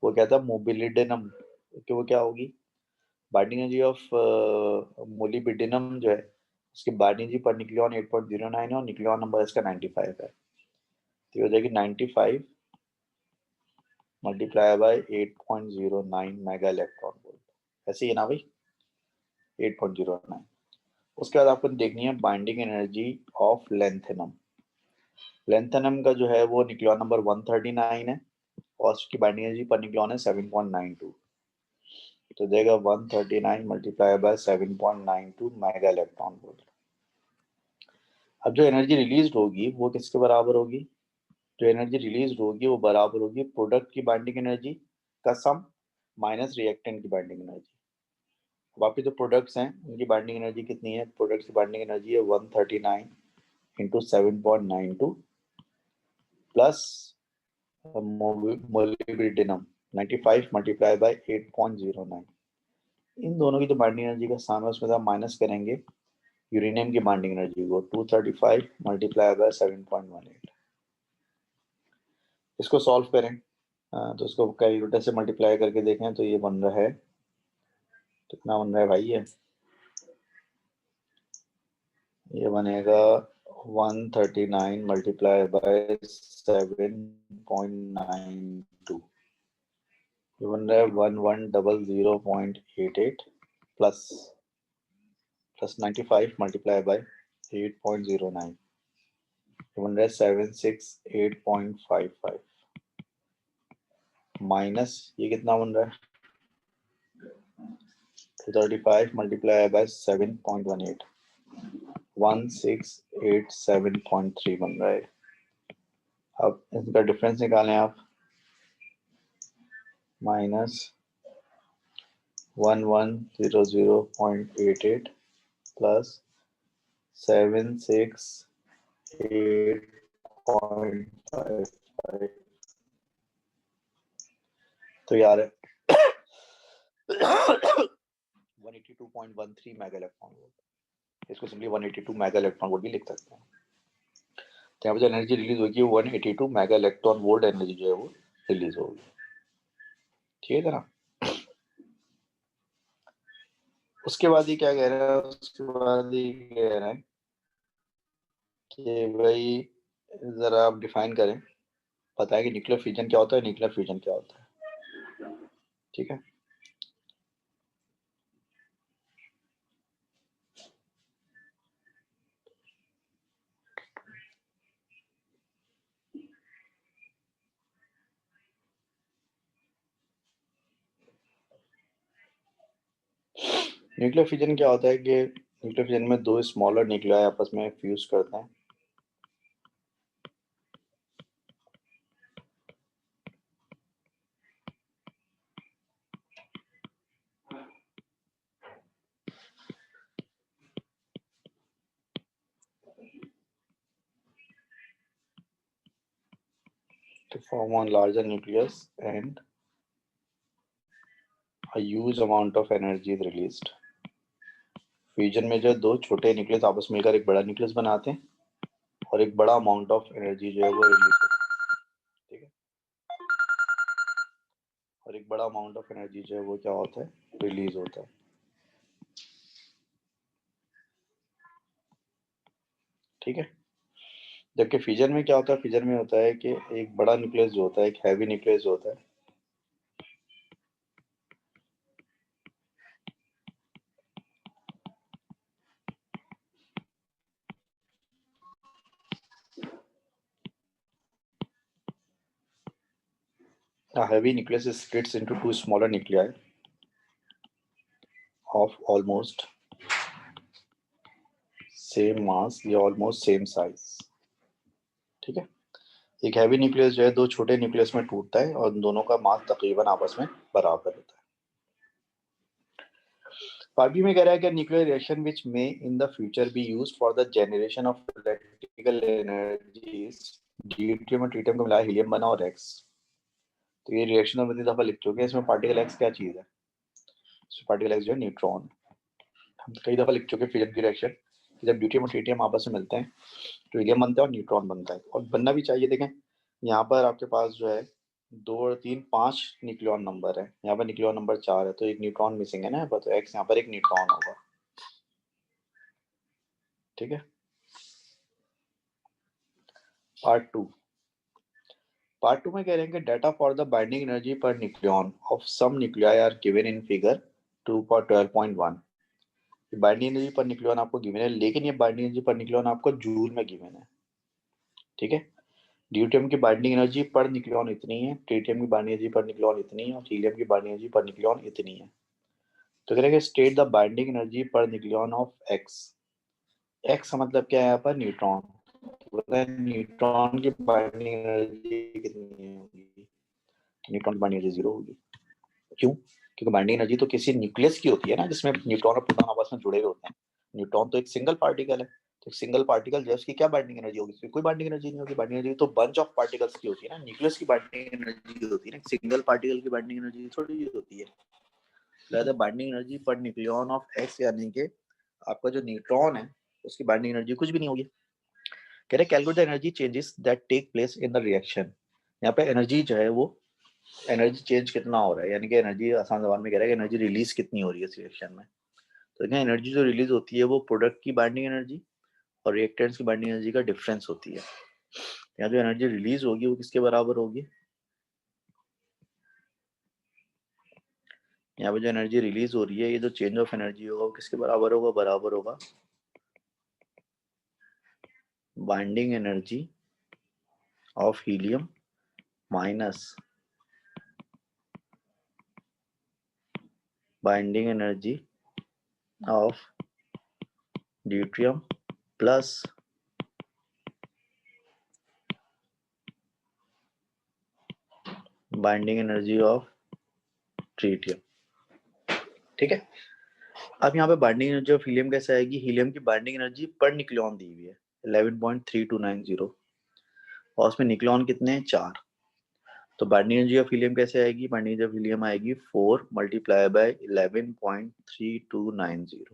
वो क्या था, मोबिलिडिनम, कि वो क्या होगी, बाइंडिंग एनर्जी ऑफ मोलिबिडिनम जो है उसकी बाइंडिंग एनर्जी पर न्यूक्लियन 8.09 है और न्यूक्लियन नंबर इसका 95 है, तो ये हो जाएगी 95 multiply by 8.09 mega electron volt, ऐसे ही है ना भाई, 8.09। उसके बाद आपको देखनी है binding energy of lanthanum. Lanthanum का जो है वो न्यूक्लियन नंबर 139 है और उसकी बाइंडिंग एनर्जी पर न्यूक्लियन है 7.92, तो देगा 139 multiply by 7.92 mega electron volt. अब जो एनर्जी रिलीज होगी वो किसके बराबर होगी, जो एनर्जी रिलीज होगी वो बराबर होगी प्रोडक्ट की बाइंडिंग एनर्जी का सम माइनस रिएक्टेंट की बाइंडिंग एनर्जी। वापिस जो प्रोडक्ट्स हैं उनकी बाइंडिंग एनर्जी कितनी है, प्रोडक्ट्स की बाइंडिंग एनर्जी है 139 into 7.92 plus molybdenum 95 multiply by 8.09। इन दोनों की जो बाइंडिंग एनर्जी का सम है उसमें से माइनस करेंगे यूरेनियम की बाइंडिंग एनर्जी को 235 मल्टीप्लाई बाय 7.18। इसको सॉल्व करें तो इसको कैलकुलेटर से मल्टीप्लाई करके देखें तो ये बन रहा है, कितना बन रहा है भाई, ये बनेगा 139 मल्टीप्लाई बाय 7.92, ये बन रहा है 1100.88 प्लस 95 मल्टीप्लाई बाय 8.09, ये बन रहा है 768.55 माइनस ये कितना बन रहा है 235 मल्टीप्लाई बाय 7.18, 1687.3 बन रहा है। अब इसका डिफरेंस निकालें आप, माइनस 1100.88 प्लस 768.55, तो यार 182.13 मेगा इलेक्ट्रॉन वोल्ट, इसको सिंपली 182 मेगा इलेक्ट्रॉन वोल्ट भी लिख सकते हैं। तो यहाँ पे जो एनर्जी रिलीज होगी 182 मेगा इलेक्ट्रॉन वोल्ट एनर्जी जो है वो रिलीज होगी, ठीक है ना। उसके बाद ही क्या कह रहा है, उसके बाद ही कह रहा है कि भाई जरा आप डिफाइन करें, बताएं कि न्यूक्लियर फ्यूजन क्या होता है, न्यूक्लियर फ्यूजन क्या होता है, ठीक है। न्यूक्लियर फ्यूजन क्या होता है कि न्यूक्लियर फ्यूजन में दो स्मॉलर न्यूक्लियाई आपस में फ्यूज करते हैं, to form one larger nucleus and a huge amount of energy is released। Fusion में जो दो छोटे न्यूक्लियस आपस में मिलकर एक बड़ा न्यूक्लियस बनाते हैं और एक बड़ा अमाउंट ऑफ एनर्जी जो है वो रिलीज होता है, ठीक है, और एक बड़ा अमाउंट ऑफ एनर्जी जो है वो क्या होता है, रिलीज होता है, ठीक है। जबकि फ्यूजन में क्या होता है, फ्यूजन में होता है कि एक बड़ा न्यूक्लियस जो होता है, एक हैवी न्यूक्लियस जो होता है, a heavy nucleus is splits into two smaller nuclei of almost same mass या almost same size, ठीक है। एक हैवी न्यूक्लियस जो है दो छोटे न्यूक्लियस में टूटता है और दोनों का मास तकरीबन आपस में बराबर होता है। फाइव में कह रहा है कि nuclear reaction which may in the future be used for the generation of electrical energy, deuterium और ट्रिटियम को मिलाया हीलियम बना और एक्स। तो ये रिएक्शन हम इतनी दफा लिख चुके हैं, इसमें पार्टिकल एक्स क्या चीज है, पार्टिकल एक्स जो है न्यूट्रॉन। हम कई दफा लिख चुके हैं फ्यूजन की रिएक्शन, जब ड्यूटियम और ट्रिटियम आपस में मिलते हैं तो हीलियम बनता है और न्यूट्रॉन बनता है, और बनना भी चाहिए। देखें यहाँ पर आपके पास जो है 2 और 3 5 न्यूक्लियॉन नंबर है, यहाँ पर न्यूक्लियॉन नंबर 4 है, तो एक न्यूट्रॉन मिसिंग है ना यहाँ पर, तो एक्स यहाँ पर एक न्यूट्रॉन होगा। ठीक है। पार्ट टू में कह रहे हैं कि data for the binding energy per nucleon of some nuclei are given in figure 2.12.1। Binding energy per nucleon आपको गिवन है, लेकिन ये बाइंडिंग एनर्जी पर न्यूक्लियॉन आपको जूल में गिवन है। ठीक है। ड्यूटियम की बाइंडिंग एनर्जी पर न्यूक्लियॉन इतनी है, ट्रिटियम की बाइंडिंग एनर्जी पर न्यूक्लियॉन इतनी है, और हीलियम की बाइंडिंग एनर्जी पर न्यूक्लियॉन इतनी है। तो कह रहे हैं state the binding energy per nucleon of x. X का मतलब क्या है यहाँ पर, न्यूट्रॉन। न्यूट्रॉन की बाइंडिंग एनर्जी कितनी होगी, न्यूट्रॉन की बाइंडिंग एनर्जी 0 होगी। क्यों? क्योंकि बाइंडिंग एनर्जी तो किसी न्यूक्लियस की होती है ना, जिसमें न्यूट्रॉन और प्रोटॉन आपस में जुड़े हुए होते हैं। न्यूट्रॉन तो एक सिंगल पार्टिकल है, तो सिंगल पार्टिकल जो है उसकी क्या बाइंडिंग एनर्जी होगी, उसकी कोई बाइंडिंग एनर्जी नहीं होगी। बाइंडिंग एनर्जी तो बंच ऑफ पार्टिकल्स की होती है ना, न्यूक्लियस की बाइंडिंग एनर्जी होती है ना, सिंगल पार्टिकल की बाइंडिंग एनर्जी थोड़ी होती है। लिहाजा binding energy per nucleon of x यानी कि आपका जो न्यूट्रॉन है उसकी बाइंडिंग एनर्जी कुछ भी नहीं होगी। कह रहे calculate the energy changes that take place in the reaction. यहाँ पे एनर्जी जो है वो एनर्जी चेंज कितना हो रहा है, यानी कि एनर्जी आसान जबान में कह रहा है कि एनर्जी रिलीज कितनी हो रही है इस रिएक्शन में। तो यहाँ एनर्जी जो रिलीज होती है वो प्रोडक्ट की बाइंडिंग एनर्जी और रिएक्टेंट्स की बाइंडिंग एनर्जी का डिफरेंस होती है। यहाँ जो एनर्जी रिलीज होगी वो किसके बराबर होगी, यहाँ पे जो एनर्जी रिलीज हो रही है, ये जो चेंज ऑफ एनर्जी होगा वो किसके बराबर होगा, बराबर होगा binding energy of helium minus binding energy of deuterium plus binding energy of tritium. ठीक है। अब यहाँ पे बाइंडिंग एनर्जी ऑफ हीलियम कैसे आएगी, हीलियम की बाइंडिंग एनर्जी पर न्यूक्लियन दी हुई है 11.3290 और उसमें न्यूक्लियन कितने हैं, 4। तो बाइंडिंग एनर्जी ऑफ हीलियम कैसे आएगी, बाइंडिंग एनर्जी ऑफ हीलियम आएगी 4 मल्टीप्लाई बाय 11.3290,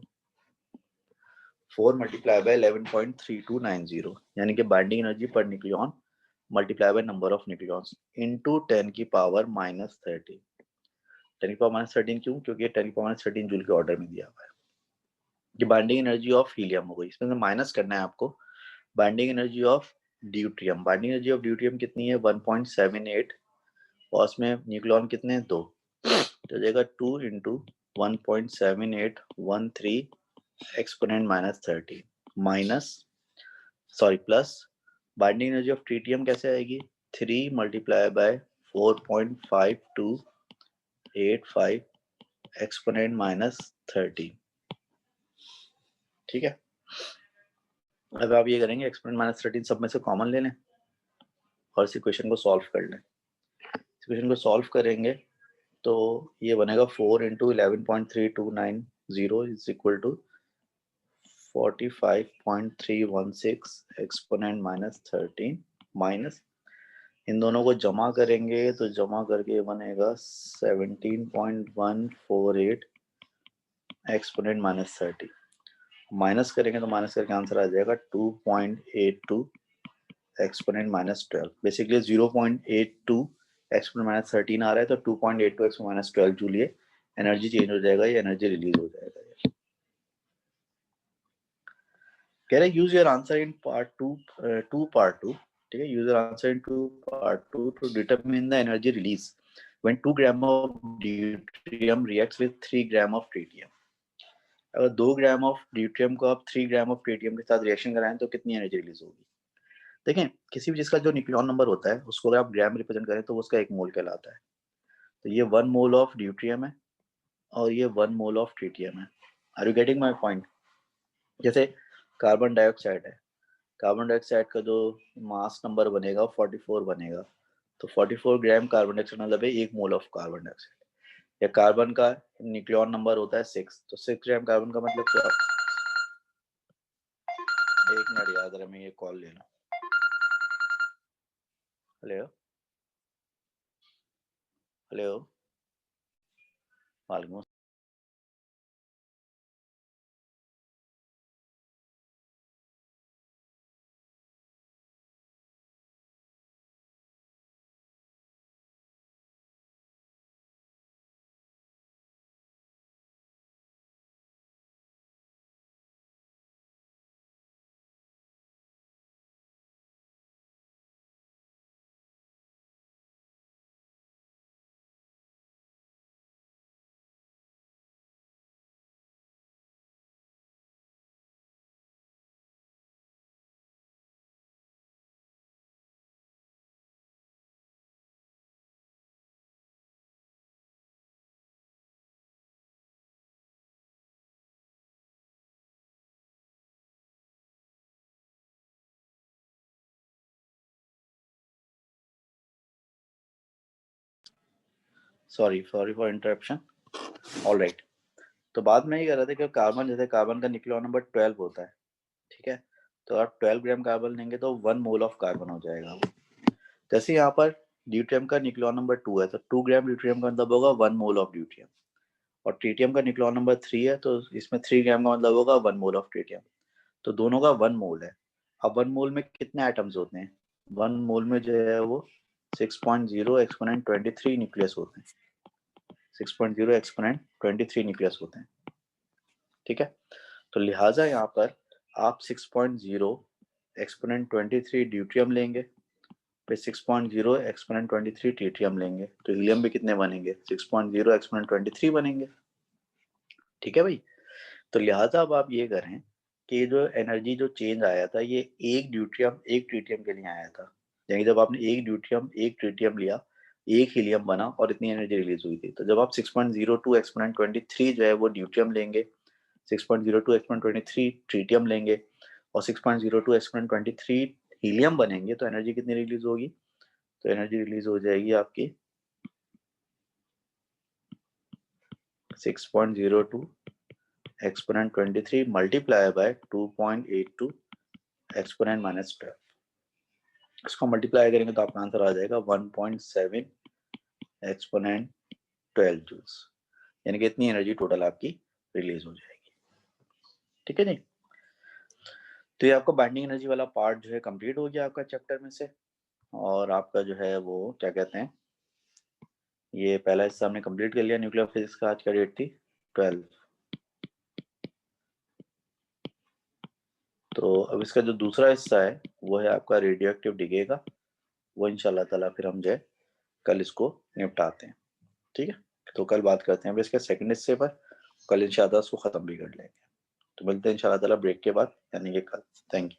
4 मल्टीप्लाई बाय 11.3290, यानी कि binding energy per nucleon multiply by number of nucleons into 10 की पावर -13। 10 की पावर -13 क्यों, क्योंकि 10 की पावर -13 जूल के ऑर्डर में दिया हुआ है। ये बाइंडिंग एनर्जी ऑफ हीलियम हो गई, इसमें से माइनस करना है आपको binding energy of deuterium. Binding energy of deuterium कितनी है, 1.78, और उसमें न्यूक्लियॉन कितने हैं, 2। तो जाएगा 2 into 1.7813 exponent -13 minus sorry plus binding energy of tritium कैसे आएगी, 3 मल्टीप्लाई बाय 4.5285 एक्सपोनेंट -13। ठीक है। अब आप ये करेंगे एक्सपोनेंट -13 सब में से कॉमन ले लें और इस इक्वेशन को सॉल्व कर लें। इस इक्वेशन को सॉल्व करेंगे तो ये बनेगा 4 into 11.3290 is equal to 45.316 exponent -13 minus इन दोनों को जमा करेंगे तो जमा करके बनेगा 17.148 एक्सपोनेंट -30, माइनस करेंगे तो माइनस करके आंसर आ जाएगा 2.82 एक्सपोनेंट -12। बेसिकली 0.82 एक्सपोनेंट -13 आ रहा है, तो 2.82 एक्सपोनेंट -12 जूल ये एनर्जी चेंज हो जाएगा, ये एनर्जी रिलीज हो जाएगा। कह रहे use your answer in part two. ठीक है, use your answer in part two to determine the energy release when 2 gram of deuterium reacts with 3 gram of tritium. अगर 2 ग्राम ऑफ ड्यूट्रियम को आप 3 gram of tritium के साथ reaction कराएं तो कितनी एनर्जी रिलीज होगी। देखें, किसी भी चीज का जो न्यूक्लियन नंबर होता है उसको अगर आप ग्राम रिप्रेजेंट करें तो वो उसका 1 मोल कहलाता है। तो ये 1 मोल ऑफ ड्यूट्रियम है और ये 1 मोल ऑफ ट्रिटियम है। Are you getting my point. जैसे कार्बन डाइऑक्साइड है, कार्बन डाइऑक्साइड का जो मास नंबर बनेगा 44 बनेगा, तो 44 ग्राम कार्बन डाइऑक्साइड मतलब है 1 मोल ऑफ कार्बन डाइऑक्साइड। या कार्बन का न्यूक्लियन नंबर होता है 6, तो 6 ग्राम कार्बन का मतलब क्या। एक मिनट याद रहे, मैं ये कॉल लेना। हेलो हेलो, वालेकुम सॉरी फॉर इंटरप्शन। ऑलराइट, तो बाद में ये कह रहा था कि कार्बन, जैसे कार्बन का न्यूक्लियर नंबर 12 होता है, ठीक है, तो आप 12 ग्राम कार्बन लेंगे तो 1 मोल ऑफ कार्बन हो जाएगा। जैसे यहाँ पर ड्यूटेरियम का न्यूक्लियर नंबर 2 है, तो 2 ग्राम ड्यूटेरियम का मतलब होगा 1 मोल ऑफ ड्यूटेरियम। और ट्रीटियम का न्यूक्लियर नंबर 3 है, तो इसमें 3 ग्राम का मतलब होगा 1 मोल ऑफ ट्रीटियम। तो दोनों का 1 मोल है। अब 1 मोल में कितने एटम्स होते हैं? 1 मोल में जो है वो 6.0 एक्सपोनेंट 23 न्यूक्लियस होते हैं। 6.0 एक्सपोनेंट 23 न्यूक्लियस होते हैं, ठीक है। तो लिहाजा यहाँ पर आप 6.0 एक्सपोनेंट 23 ड्यूटियम लेंगे, फिर 6.0 एक्सपोनेंट 23 ट्रीटियम लेंगे, तो हीलियम भी कितने बनेंगे? 6.0 एक्सपोनेंट 23 बनेंगे, ठीक है भाई। तो लिहाजा अब आप ये करें कि जो एनर्जी जो चेंज आया था ये एक ड्यूटियम एक ट्रीटियम के लिए आया था, यानी जब आपने एक ड्यूटियम एक ट्रीटियम लिया, एक हीलियम बना और इतनी एनर्जी रिलीज हुई थी। तो जब आप 6.02 एक्सपोनेंट 23 जो है वो ड्यूटियम लेंगे, 6.02 एक्सपोनेंट 23 ट्रीटियम लेंगे और 6.02 एक्सपोनेंट 23 हीलियम बनेंगे, तो एनर्जी कितनी रिलीज होगी? तो एनर्जी रिलीज हो जाएगी आपकी 6.02 एक्सपोनेंट 23 मल्टीप्लाई बाय 2.82 एक्सपोनेंट -12। इसको मल्टीप्लाई करेंगे तो आपका आंसर आ जाएगा 1.7 एक्सपोनेंट 12 जूल्स, यानी कि इतनी एनर्जी टोटल आपकी रिलीज हो जाएगी, ठीक है जी। तो ये आपका बाइंडिंग एनर्जी वाला पार्ट जो है कंप्लीट हो गया आपका चैप्टर में से, और आपका जो है वो क्या कहते हैं, ये पहला हिस्सा हमने कंप्लीट कर लिया न्यूक्लियर फिजिक्स का। आज का डेट थी 12। तो अब इसका जो दूसरा हिस्सा है वो है आपका रेडियो एक्टिव डिके का, वो इंशाल्लाह ताला फिर हम जो है कल इसको निपटाते हैं, ठीक है। तो कल बात करते हैं अब इसके सेकंड हिस्से पर, कल इंशाल्लाह उसको ख़त्म भी कर लेंगे। तो मिलते हैं इंशाल्लाह ताला ब्रेक के बाद, यानी कि कल। Thank you.